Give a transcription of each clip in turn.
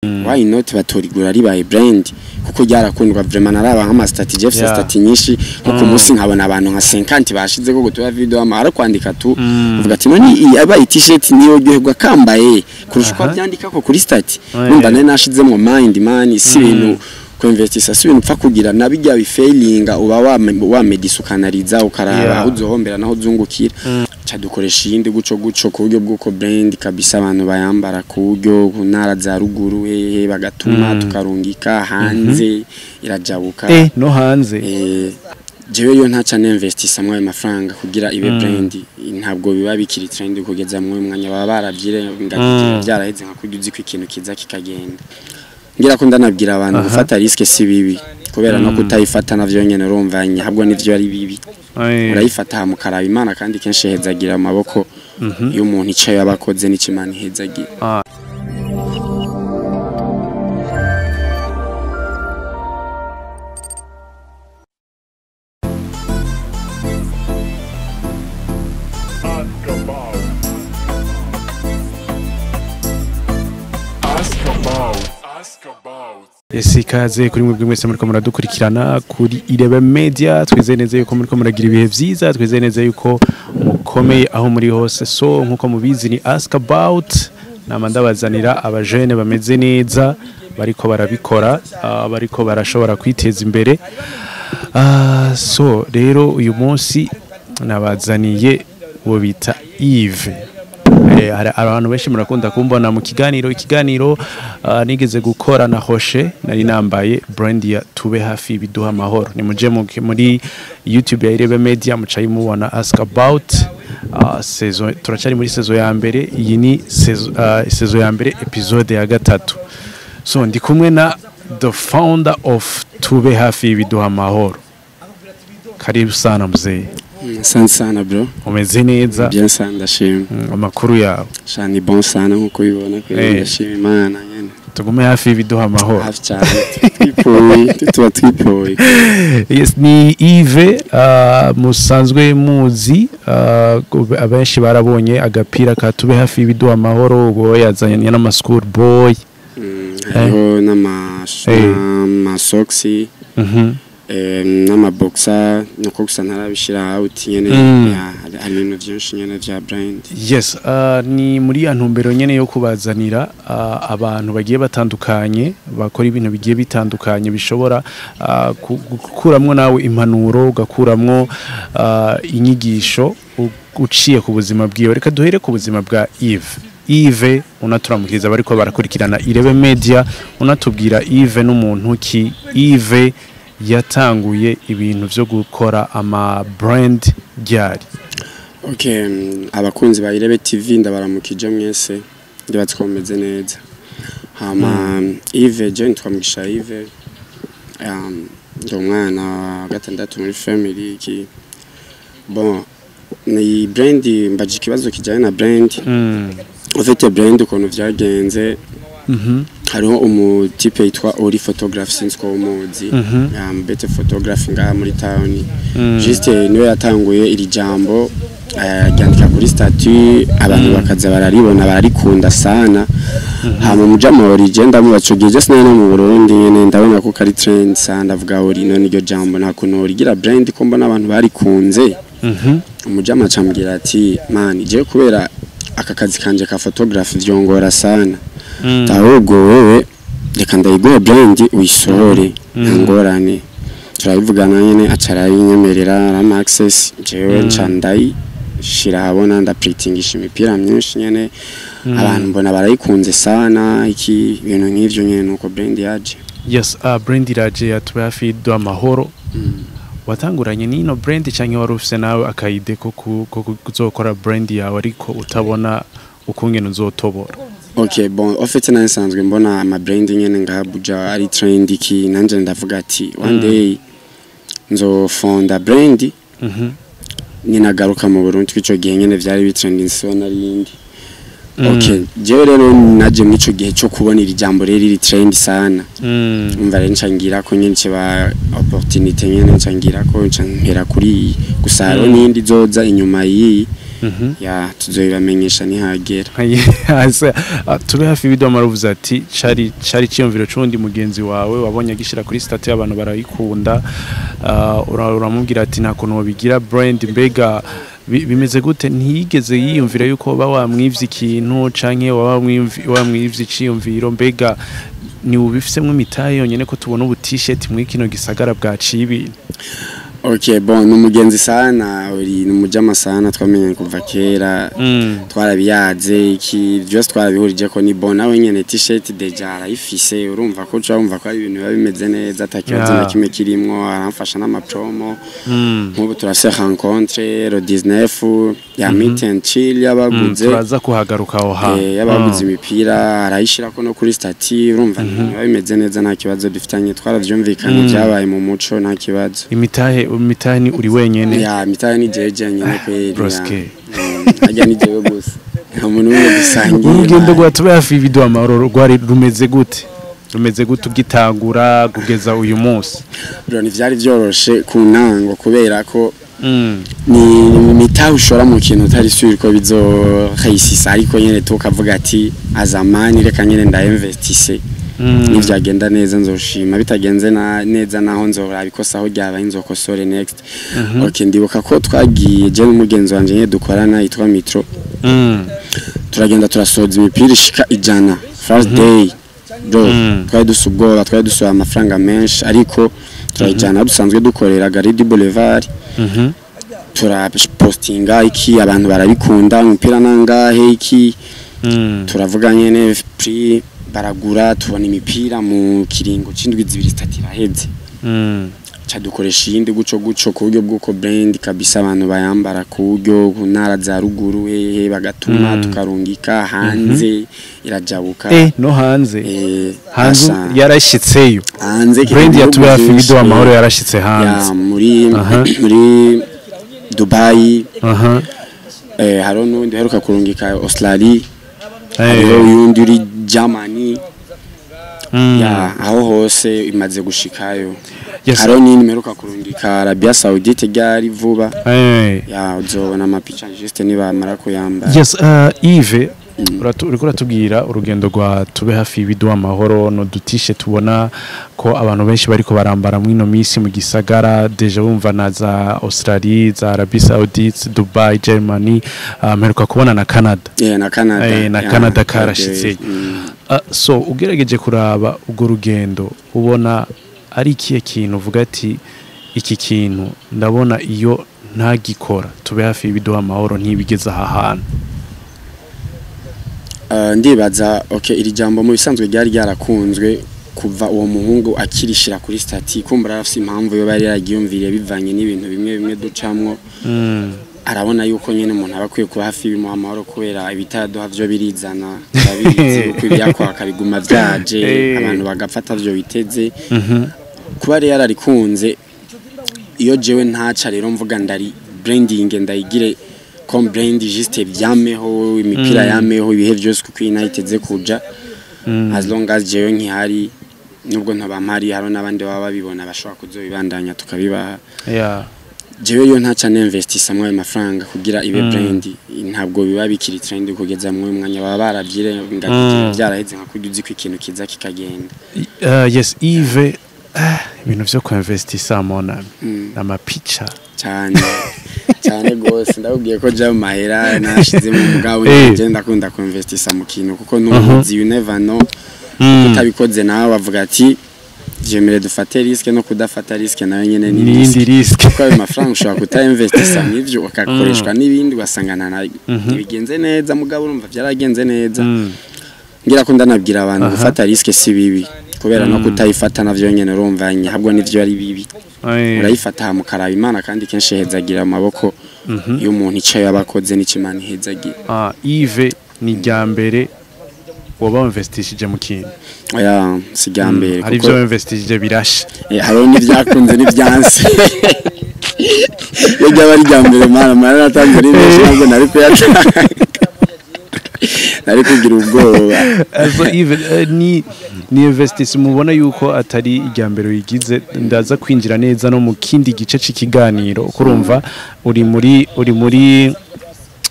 why not batorigura ribaye brand kuko ryarakundwa vraiment naraba nk'ama strategy FC stati nyinshi nko ku munsi nkabona abantu nka 50 bashize ko gutora video amara kwandika tu uvuga ati none aba t-shirt niyo ryoherwa kambaye kurushwa byandika ko kuri stati numva nari nashizemo mind man si ibintu ko investisa si ibintu pfa kugira nabijya bifailinga uba wa medisukanariza ukaraba aho uzohombera naho zungukira cadukoresha yindi guco ku buryo bwuko brand kabisa abantu bayambara ku buryo ntara za ruguru hehe bagatuma tukarungika hanze irajabuka no hanze jewe yo nta cyane investisa mwe amafaranga kugira ibe brand ntabwo biba bikiri trend kugeza mwe mwanya baba barabyire ngagira byaraheze nka kurya uzi ko ikintu kiza kikagenda ngira ko ndanabwira abantu gufata risk si bibi kubera no kutayifata navyo nyene urumvanye habwo nivyo ari bibi urayifata mukaraba Imana kandi kenshi hezagira amaboko iyo umuntu icaye abakoze n'ikimana hezagira Ikaze kuri mwebwe mwese muriko muradukurikirana kuri Irebe Media twizeye neza yuko muriko muragira ibihe vyiza twizeye neza yuko mukomeye aho muri hose so nkuko mubizi ni Ask About namandabazanira abajene bameze neza bariko barabikora bariko barashobora kwiteza imbere so rero uyu munsi nabazaniye uwo bita Yves abantu benshi murakunda kumbona mu ikiganiro nigeze gukora na Hoshe nari nambaye brand ya Tube Hafi biduha amahoro ni muje muri YouTube ya Irebe Media mucayi mubona Ask About saison turacari muri saison ya mbere iyi ni saison ya mbere episode ya gatatu so ndi kumwe na the founder of Tube Hafi biduha amahoro karibu sana mzee. Asante sana bro. Umeze neza? Bien sana ndashima. Amakuru yawe? Shani bon sana nkuko ubibona ko ndashima Imana nyene. Tugume hafi biduha amahoro. Hafi cyane. Twipoye. Yes ni Yves musanzwe muzi abenshi barabonye agapira ka Tube Hafi biduha amahoro ubwo yazanye n'ama school boy. Hariho n'ama soxi. Nama boxa nuko gusa ntarabishira out nyene hari ibintu byinshi nyene vya brand. Yes ni muri ya ntumbero nyene yo kubazanira abantu bagiye batandukanye bakora ibintu bigiye bitandukanye bishobora gukuramwo nawe impanuro ugakuramwo inyigisho uciye ku buzima bwiwe. Reka duhere ku buzima bwa Yves unaturamukiriza bariko barakurikirana Irebe Media unatubwira Yves n'umuntu ki Yves yatanguye ibintu byo gukora ama brand ryari. Okay abakunzi ba Irebe TV ndabaramukije mwese ndibatkomeze neza hama Yves je ntwamugisha Yves ndo mwana wa gatandatu muri family iki bon ni brand mbaje kibazo kijanye na brand ufite brand ukuntu vyagenze hariho umutipe yitwa Ori Photography since ko umuzi bete photography nga muri town juste niwe yatanguye iri jambo yandika kuri statut abantu bakaza bararibona bararikunda sana hama mujama Ori genda mubacogeje sinane mu Burundi nyene ndabona ko kari trend sana ndavuga Ori none iryo jambo nakuno rigira brand ko mbona abantu barikunze umujama cambwira ati man je kubera aka kazi kanje ka photography vyongora sana ahubwo wewe reka ndayiguha brand uyisohore ngorane turabivugana nyene acarayinyemerera rama access jewe ncandai shira habona nda printingisha imipira myinshi nyene abantu mbona barayikunze sana iki bintu nk'ivyo nyene nuko brand yaje. Yes brand iraje ya Tube Hafi biduha amahoro watanguranye n'ino brand canke warufise nawe akayide ko kuzokora brand yawe ariko utabona ukungene uzotobora. Okay bon ofite nansanzwe mbona ama brand nyene ngabuja ari trend iki nanje ndavuga ati one day nzo fonda brand ninagaruka mu Burundi kwico gihe nyene vyari bitrending so narindi. Okay je rero naje mwico gihe cyo kubona iri jambo rero iri trend sana umva rero ncangira ko nyene kiba opportunity nyene ncangira ko ncampera kuri gusaro nindi zoza inyuma yi ya tuzobibamenyesha nihagera. Tube hafi video amaruvuze ati cari ciyumviro cundi mugenzi wawe wabonye agishira kuri state y'abantu barayikunda, uramubwira ati nta kuntu bigira brand, mbega bimeze gute? Ntiyigeze yiyumvira yuko bawamwivye ikintu canke wamwivye iciyumviro, mbega ni ubifisemo imitahe yonyene ko tubona ubu t-shirt muri kino gisagara bwaciye ibintu? Okay, bon, numugenzi sana, uri numujama sana, twamenye kuva kera, twarabiyaze iki byose twarabihurije ko ni bon, nawe nyene t-shirt deja arayifise, urumva ko urumva ko ari ibintu biba bimeze neza, atakibazo na kimwe kirimwo, aramfasha n'ama promo. Nk'ubu turase rencontre le 19 ya meet and chill yabaguze, turaza kuhagaruka aho ha yabaguze imipira arayishira ko no kuri stati, urumva biba bimeze neza, nta kibazo dufitanye, twaravyumvikanye byabaye mu muco, nta kibazo. Imitahe ni uri wenyene? Ya imitahe ni jeje nyene kweli. Broske ajya ni jewe gusa, umuntu umwe dusangiye. Urugendo rwa Tube Hafi video amahoro rwari rumeze gute ugitangura kugeza uyu munsi? Bro, ni vyari vyoroshe ku ntango kubera ko ni imitahe ushora mu kintu utari sure ko bizohayisisa, ariko nyene tukavuga ati azamani reka nyene ndainvestise. Nivyo agenda neza nzoshima, bitagenze neza naho nzora bikosa aho ryabaye nzokosore next. Okay, ndibuka ko twagiye je n'umugenzi wanje nye dukorana yitwa Mitro. Turagenda turasoza imipira ishika ijana first day. Bro, twari dusubwoba, twari dusoya amafaranga menshi, ariko turajana dusanzwe dukorera Garidi Boulevard. Turapostinga iki, abantu barabikunda, umupira nangahe iki. Turavuga nyene prix baragura, tubona imipira mu kiringo c'indwi 2-3 iraheze. Cha dukoresha yindi guco ku buryo bw'uko brand kabisa, abantu bayambara ku buryo ntara za ruguru bagatuma tukarungika hanze irajabuka. No hanze yarashitseyo hanze, brand ya Tube Hafi video amahoro yarashitse hanze, muri Dubai. Haro n'undi heruka kurungika Australia, yundi uri Germany. Ya aho hose imaze gushikayo. Haro nini meruka kurungika Arabia Saudite ryari vuba. Ya uzobona amapicha juste niba marako yamba. Yes, Yves, uriko uratubwira urugendo rwa Tube Hafi video amahoro, no dutishe tubona ko abantu benshi bariko barambara mwino misi mu gisagara, deja bumva na za Australia, za Arabia Saudite, Dubai, Germany, meruka kubona na Canada. Na Canada. Na Canada karashitse. So ugerageje kuraba ugo rugendo, ubona ari ikihe kintu uvuga ati iki kintu ndabona iyo ntagikora Tube Hafi video amahoro ntibigeza aha hantu? Ndibaza okay, iri jambo mu bisanzwe ryari ryarakunzwe kuva uwo muhungu akirishira kuri stati, kumbura arafise impamvu yo bari yaragiyumviriye bivanye n'ibintu bimwe ducamwo. Arabona yuko nyene umuntu abakwiye kuba hafi bimuha amahoro, kubera ibitaduha vyo birizana, babizi uko ibyakwa kabiguma vyaje, abantu bagafata vyo biteze. Kuba rero yararikunze, iyo jewe ntaca rero mvuga ndari branding ndayigire comme brand juste byameho, imipira yameho, ibihe byose kuko inayiteze kuja, as long as jewe nkihari, nubwo ntabampari haro n'abandi baba babibona bashobora kuzobibandanya tukabibaha. Jewe yo ntaca n'investisa mu amafaranga kugira ibe brand, ntabwo biba bikiri trend kugeza mu mwanya baba barabyire ngagiye byaraheze nka kugize ko ikintu kiza kikagenda. Yes, Yves, ibintu vyo ku investisa mona n'amapicha cyane gose, ndabwiye ko je mahera nashize mu mugabo nje ndakunda ku investisa mu kintu, kuko n'umuzi you never know. Utabikoze nawe bavuga ati jemere dufate risque no kudafata risque nayo nyene ni risque, kuko ayo mafaranga ushobora kuta investisa n'ivyo ukakoreshwa n'ibindi ugasangana na bigenze neza, mugabo urumva byaragenze neza. Ngira ko ndanabwira abantu gufata risque si bibi, kubera no kutayifata navyo nyene urumvanye habwo nivyo ari bibi. Urayifata mu karaba Imana, kandi kenshi hezagira amaboko y'umuntu icayo yabakoze n'ikimana hezagira. Yves, ni ryambere woba investishije mu kintu? Oya, si ryambere, hari byo investishije birashe. Haro n'ivyakunze n'ivyanse. Yo byaba ari ryambere mara natanze ari benshi, ntabwo nari kuyatanga. Nari kugira ubwoba. Also Yves, ni investisi mubona yuko atari iryambere yigize, ndaza kwinjira neza no mu kindi gice c'ikiganiro, kurumva uri muri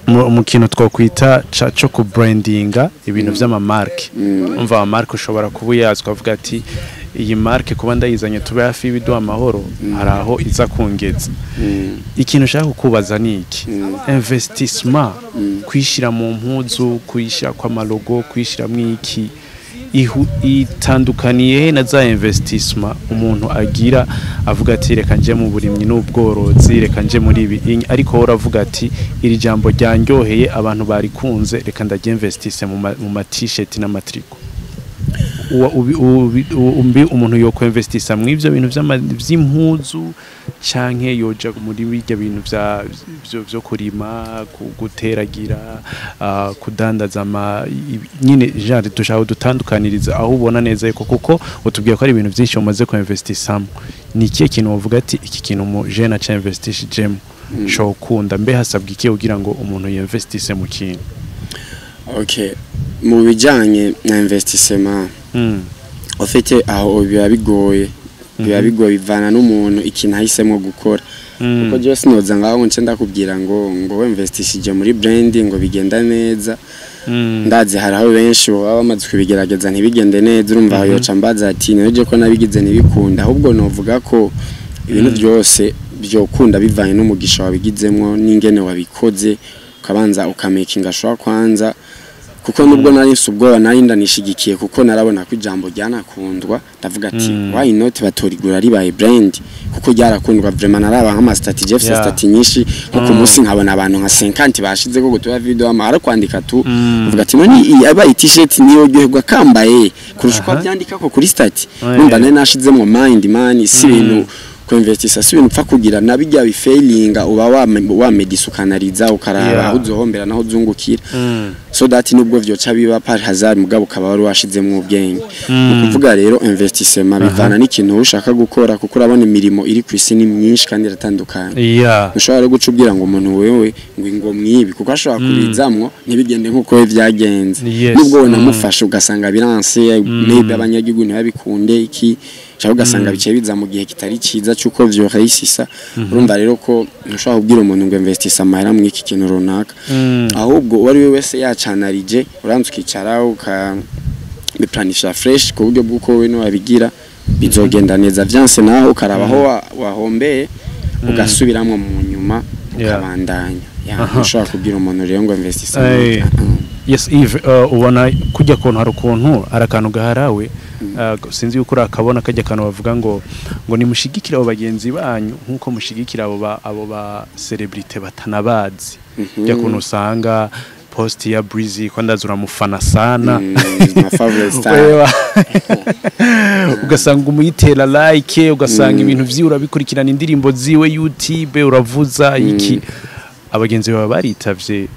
umukino twakwita cyo ku brandinga ibintu vy'amamarke umva amamarke ushobora kubuyazwa avuga ati iyi marke kuba ndayizanye tube hafi y'ibiduha amahoro haraho iza kungeza ikintu ushaka kukubaza ni iki investissement kwishira mu mpuzu kwishira kwa malogo kwishira mwiki itandukaniye na za investissement umuntu agira avuga ati reka nje mu burimyi n'ubworozi reka nje muri ibi ariko uravuga ati iri jambo ryanyoheye abantu barikunze reka ndaje investisse mu ma t-shirt n'amatriko umuntu yo kwinvestisa mu ivyo bintu vy'impuzu canke yoja muri bijya bintu vyo kurima guteragira kudandaza nyine genre dushaka dutandukaniriza aho ubona neza yuko kuko utubwiye ko ari ibintu byinshi umaze kwinvestisamo ni ikihe kintu uvuga ati iki kintu mu jeune acha investishijemo sho kunda mbe hasabwa iki kugira ngo umuntu yinvestise mu kintu okay mu bijanye na investissement ofite aho biba bigoye bivana n'umuntu ikintu ahisemo gukora kuko je sinoza ngaho nce ndakubwira ngo investishije muri branding ngo bigenda neza ndazi haraho benshi baba bamaze kubigerageza ntibigende neza urumva aho yoca mbaza ati neje ko nabigize ntibikunda ahubwo novuga ko ibintu byose byokunda bivanye n'umugisha wabigizemo n'ingene wabikoze ukabanza ukamakinga shwa kwanza kuko nubwo nari subwo narinda nishigikiye kuko narabona ko ijambo ryanakundwa ndavuga ati why not batorigura ribaye brand kuko ryarakundwa vraiment naraba nka strategy FC strategy nyinshi kuko munsi nkabona abantu nka 50 bashize ko gutoya video amara kwandika tu uvuga ati none yabaye t-shirt niyo ryoherwa kambaye kurushwa byandika ko kuri stati numva nari nashizemo mind man si ibintu kuinvestisa si ibintu pfa kugira nabijya bifailinga uba wa medisukanariza ukaraba aho uzohombera naho zungukira so that nubwo vyoca biba par hazard mugabo ukaba wari washizemo ubwenge ukuvuga rero investissement bivana n'ikintu ushaka gukora kuko urabona imirimo iri kwisi ni myinshi kandi iratandukanye ushobora guca ubwira ngo umuntu wewe ngo mwibi kuko ashobora kubizamwo ntibigende nkuko byagenze nubwo wona mufasha ugasanga biranse maybe abanyagihugu ntibabikunde iki cyangwa ugasanga bice biza mu gihe kitari ciza cyuko vyo hayisisa urumva rero ko ntushobora kubwira umuntu ngo investissa amahera mu iki kintu runaka ahubwo wari we wese yacanarije uranze ukicara biplanisha fresh ku buryo bw'uko we no wabigira bizogenda neza vyanse naho ukarabaho wahombeye ugasubiramo mu nyuma ukabandanya ntushobora kubwira umuntu rero ngo investissa yes Eve ubona kujya kontu hari ukuntu arakantu gaharawe sinzi yuko urakabona kajya kantu bavuga ngo nimushigikira abo bagenzi banyu nkuko mushigikira abo ba celebrity batanabazi bya kuntu usanga post ya Breezy ko ndazura mufana sana my favorite star ugasanga umuyitera like ugasanga ibintu vyura bikurikirana indirimbo ziwe YouTube uravuza iki abagenzi baba baritavye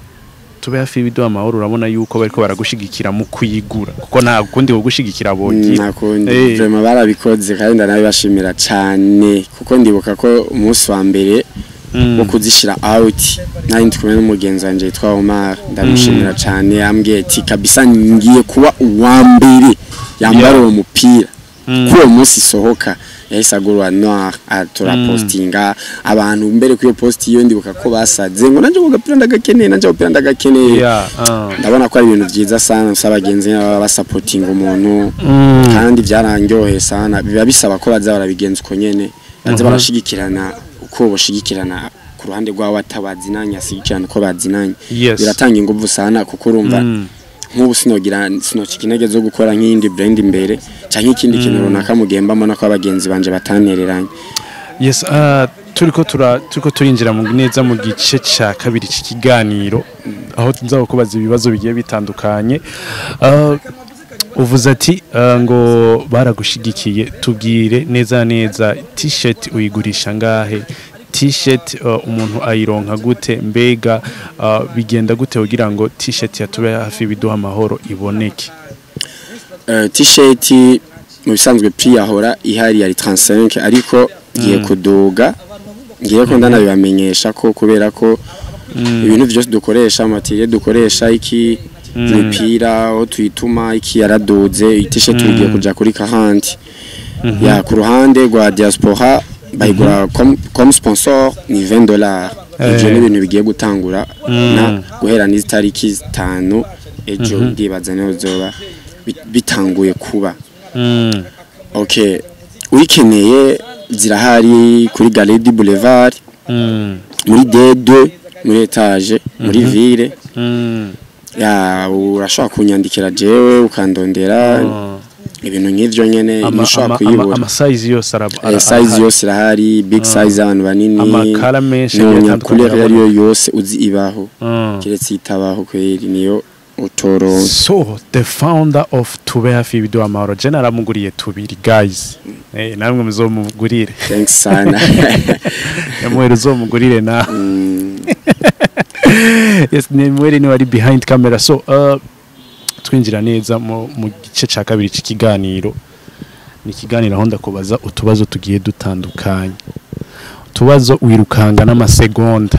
tube hafi biduha amahoro urabona yuko bariko baragushigikira mu kuyigura kuko nta kundi wo gushigikira bogi nakundi vraiment barabikoze kandi ndanabashimira cyane kuko ndibuka ko umunsi wa mbere wo kuzishira out nari ndikumwe n'umugenzi wanje yitwa Omar ndamushimira cyane yambwiye ati kabisa ngiye kuba uwa mbere yambara uwo mupira kuwo munsi sohoka yahise noir atura postinga abantu mbere kuyo post iyo ndibuka ko basaze ngo nanje gupira ndagakeneye nanje gupira ndagakeneye ndabona ko ari ibintu byiza sana sabagenzi baba supporting umuntu kandi byarangyohe sana biba bisaba ko baza barabigenza uko nyene baza barashigikirana uko boshigikirana ku ruhande rwa watabazinanya asigikirana ko bazinanye biratanga ingufu sana kuko urumva nk'ubu sinokikinege zo gukora nk'indi brand imbere cyangwa ikindi kintu runaka mugembamo nako abagenzi banje batanereranye yes turiko turinjira mu neza mu gice cya kabiri cy'ikiganiro aho tuzaho kubaza ibibazo bigiye bitandukanye uvuze ati ngo baragushigikiye tubwire neza neza t-shirt uyigurisha ngahe t-shirt umuntu ayironka gute mbega bigenda gute kugira ngo t-shirt yatube hafi biduha amahoro iboneke t-shirt mu bisanzwe prix yahora ihari yari 35 ariko giye kuduga ngiye ko ndanabibamenyesha ko kubera ko ibintu byose dukoresha materiel dukoresha iki imipira aho tuyituma iki yaraduze t-shirt tugiye kuja kuri 40 ya ku ruhande rwa diaspora bayigura comme sponsor ni $20 ivyo ni ibintu bigiye gutangura na guhera n'itariki 5 ejo ndibaza niho zoba bitanguye kuba okay uyikeneye zirahari kuri Galerie du Boulevard muri D2 muri etage muri ville ya urashobora kunyandikira jewe ukandondera ibintu nk'ivyo nyene ushobora kuyibura size yose size yose irahari big size abantu banini amakara menshi y'amakuru yose uzi ibaho kiretse itabaho kweri niyo utoro. So the founder of Tube Hafi Video Amahoro General muguriye tubiri guys namwe muzomugurire thanks sana yamwere uzomugurire na yes nimwere ni wari behind camera so twinjira neza mu gice ca kabiri c'ikiganiro ni ikiganiro aho ndakubaza utubazo tugiye dutandukanye utubazo wirukanga n'amasegonda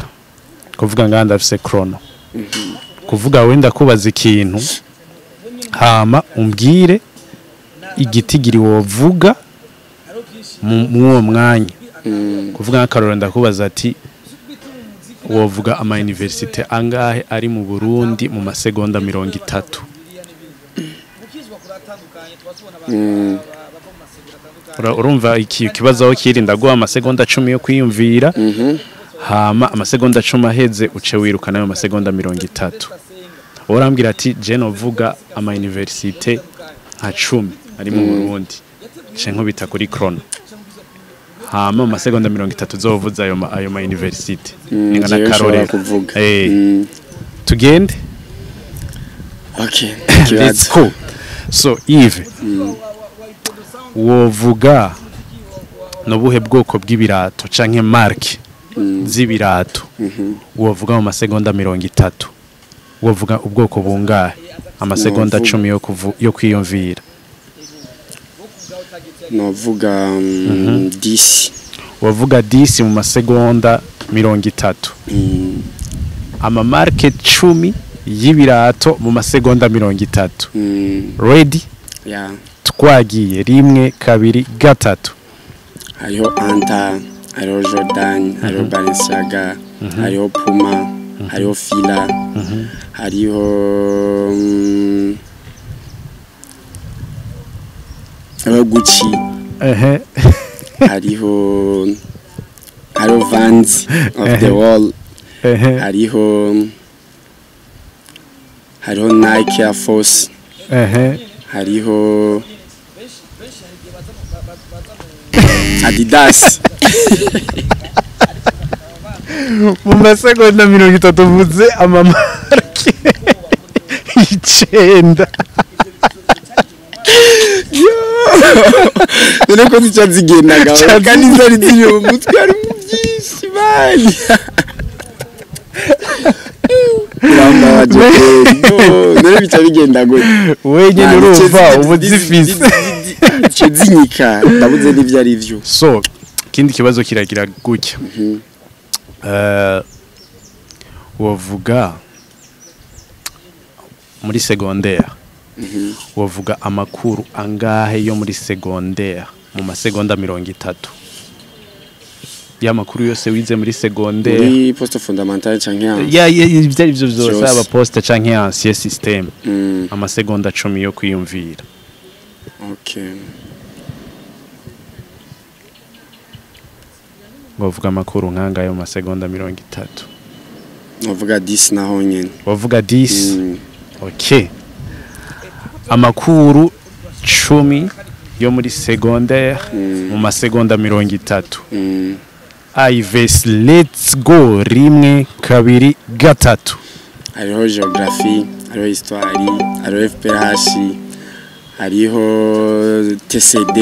kuvuga nganda afise chrono kuvuga wenda kubaza ikintu hama umbwire igitigiri wovuga mu mwanya kuvuga akaroro ndakubaza ati wovuga ama university angahe ari mu Burundi mu masegonda 30 urumva iki kibazo aho kirinda guha amasegonda 10 yo kwiyumvira hama amasegonda 10 aheze uce wirukana ayo masegonda 30 urambwira ati je novuga ama university nka 10 ari mu Burundi cenko bita kuri chrono hama amasegonda 30 zovuza ayo ma university ngana karore kuvuga tugende okay let's go so Yves wovuga no buhe bwoko bw'ibirato canke marque z'ibirato wovuga mu masegonda 30 wovuga ubwoko bungahe amasegonda 10 yo kwiyumvira novuga 10 wovuga 10 mu masegonda 30 ama marque 10 y'ibirato mu masegonda 30 ready yeah twagiye 1 2 3 hariho Anta hariho Jordan hariho Balenciaga hariho Puma hariho Fila hariho Gucci hariho Vans of the Wall hariho Nike Air Force hariho Adidas mu masegonda 30 vuze amamarke 9 none ko zicazigendaga kandi zari ziri mu mutwe ari mu byinshi bari none bica bigenda gute wenyine urumva ubuzifise zinyika ndabuze n'ivyo ari vyo so kindi kibazo kiragira gutya wovuga muri secondaire wovuga amakuru angahe yo muri secondaire mu masegonda 30 ya makuru yose wize muri secondaire muri poste fondamentale canke ivyari byo byose aba poste canke ancien système amasegonda 10 yo kwiyumvira okay wovuga amakuru nkangahe mu masegonda 30 wovuga 10 naho nyene wovuga 10 okay amakuru 10 yo muri secondaire mu masegonda 30 Ives let's go 1 2 3 hariho geography hariho histoire hariho FPH hariho TCD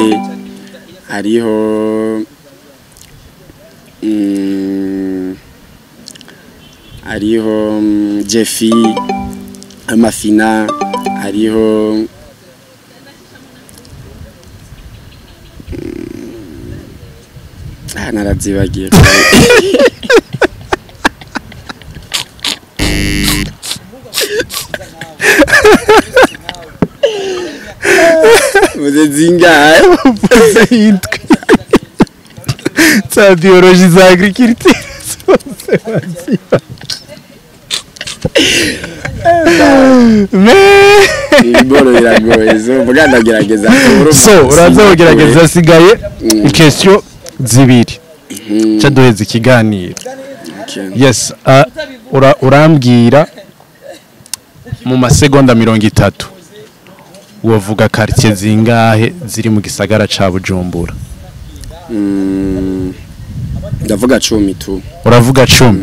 hariho hariho Jeffy amafina hariho narazibagiye muze zingahe za biologie za agriculture zose baziba iboro biragoye so mugandagerageza so uraza kugerageza sigaye question zibiri caduheza ikiganiro yes urambwira mu masegonda 30 wovuga quartier zingahe ziri mu gisagara ca Bujumbura ndavuga 10 tu uravuga 10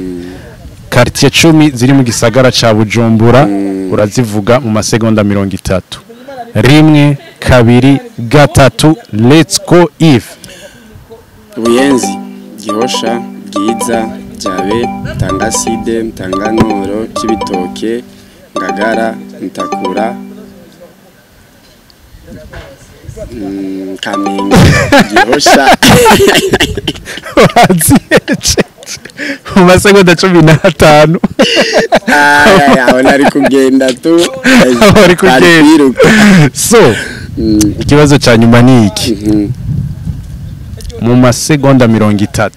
quartier 10 ziri mu gisagara ca Bujumbura urazivuga mu masegonda 30 rimwe kabiri gatatu let's go if Buyenzi Gihosha Bwiza Jabe Tangaside Mtanganoro Kibitoke Ngagara Mtakura Kamenge Gihosha mu masegonda 15 abona ari kugenda tu ari kugenda so ikibazo cya nyuma ni iki mu masegonda 30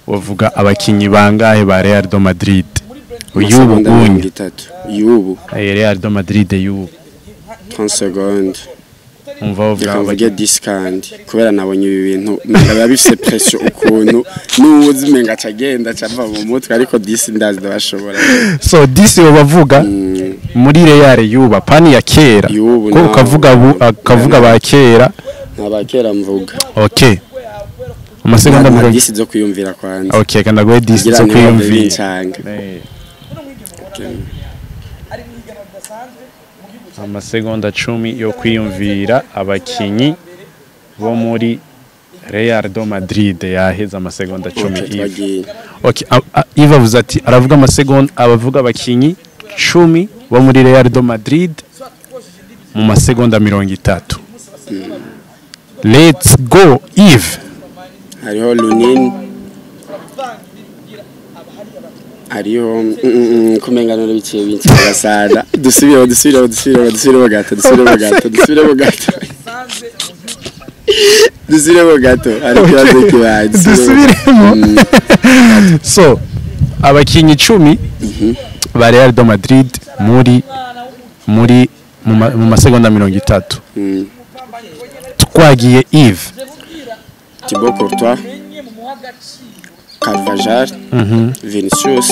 wavuga abakinyi bangahe ba Real de Madrid yubu Real de Madrid yubu 30 secondes umva wavuga abagiye discount kubera nabonye ibi bintu biba bifise pressure ukuntu nuzi menga cagenda cava mu mutwe ariko 10 ndazi ndabashobora so 10 bavuga muri Real yuba pani ya kera ko ukavuga ba kera nabakera mvuga okay amasegonda 10 zo kwiyumvira kwanza okay kandi agoye 10 zo kwiyumvira amasegonda 10 yo kwiyumvira abakinyi bo muri Real de Madrid yaheza amasegonda 10 okay Iva avuze ati aravuga amasegonda abavuga abakinyi 10 bo muri Real de Madrid mu masegonda 30 let's go Eve hariho Lunin hariho kumenganura biciye binci gasada dusubire gato ari kibazo kibaye dusubiremo so abakinyi 10 ba Real de Madrid muri mu masegonda 30 twagiye Yves Thibaut Courtois Carvajal Vinicius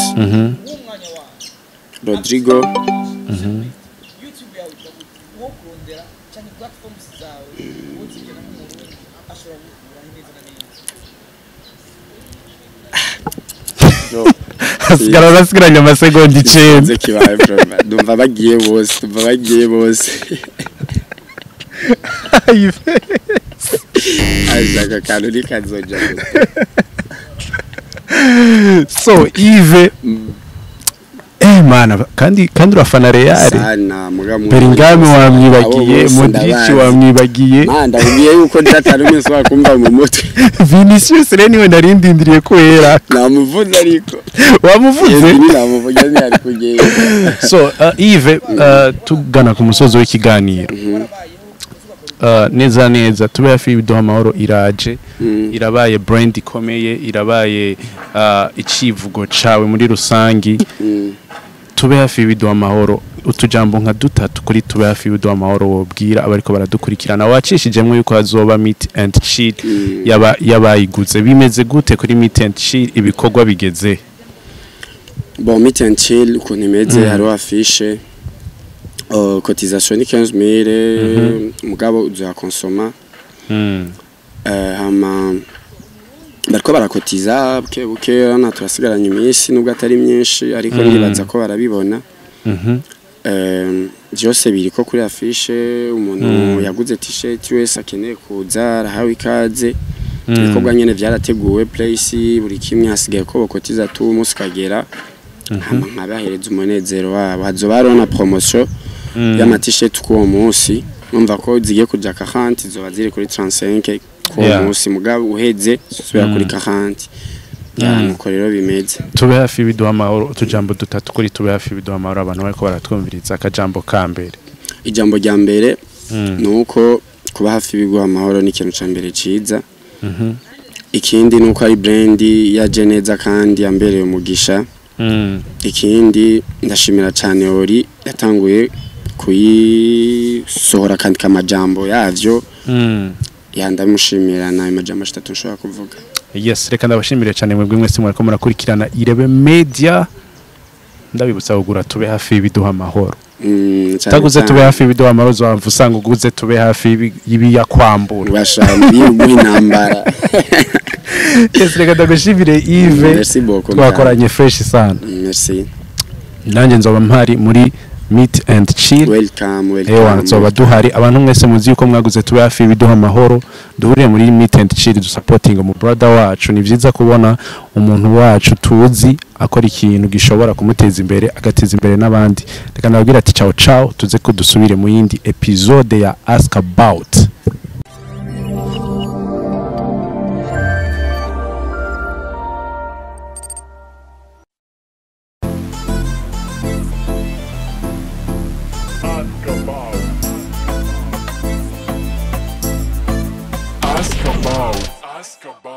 Rodrigo Asigaranye amasegonda 9 ndumva bagiye bose Azaga kanuri kazoja so Yves mana kandi urafana Real sana mugamu Bellingham wamwibagiye Modric wamwibagiye manda ubiye yuko ndatarumye so akumva mu mutwe Vinicius rero niwe ndarindindiriye kwera namuvuze ariko wamuvuze namuvuze ari kugenda so Yves tugana ku musozo w'ikiganiro neza tube hafi biduha amahoro iraje irabaye brand ikomeye irabaye icivugo cawe muri rusangi tube hafi biduha amahoro utujambo nka dutatu kuri tube hafi biduha amahoro wobwira abariko baradukurikirana wacishijemwe yuko hazoba meet and chill yabayiguze bimeze gute kuri meet and chill ibikorwa bigeze bon meet and chill ukuntu imeze hariho afishe cotisation ni 15,000 mugabo uza konsoma hama bariko barakotiza buke na turasigaranye iminsi nubwo atari myinshi ariko ndibaza ko barabibona byose biriko kuri afishe umuntu yaguze t-shirt wese akeneye kuza arahawe ikaze ibikorwa nyene byarateguwe place buri kimwe hasigaye ko bakotiza tu umunsi kagera nkabahereza umunezero wabo hazobaro na promotion y'ama t-shirt ku munsi numva ko zigiye kuja 40 zoba ziri kuri 35 ku munsi mugabo uheze subira kuri 40 nuko rero bimeze tube hafi biduha amahoro tujambo dutatu kuri tube hafi biduha amahoro abantu bariko baratwumviriza akajambo ka mbere ijambo rya mbere nuko kuba hafi biguha amahoro ni ikintu ca mbere ciza ikindi nuko ari brand yaje neza kandi yambereye umugisha. Ikindi ndashimira cyane Ori yatanguye kuyisohora kandi kamajambo yavyo. Yandamushimira na amajambo ashitatu nshobora kuvuga. Yes, reka ndabashimire cyane mwebwe mwese mwariko murakurikirana Irebe Media. Ndabibutsa kugura tube hafi ibiduha amahoro. Taguze tube hafi ibiduha amahoro zomva usanga uguze tube hafi ibiya kwambura. Bashambi y'intambara. Yes, reka ndagushimire Yves. Twakoranye fresh sana. Merci. Nanjye nzoba mpari muri Meet and Chill. Welcome. Nzoba duhari abantu mwese muzi yuko mwaguze tube hafi ibiduha amahoro. Duhuriye muri Meet and Chill du supporting mu brother wacu. Ni byiza kubona umuntu wacu tuzi akora ikintu gishobora kumuteza imbere agateza imbere n'abandi. Reka ndabwira ati ciao ciao tuze ko dusubire mu yindi episode ya Ask About. Ask about.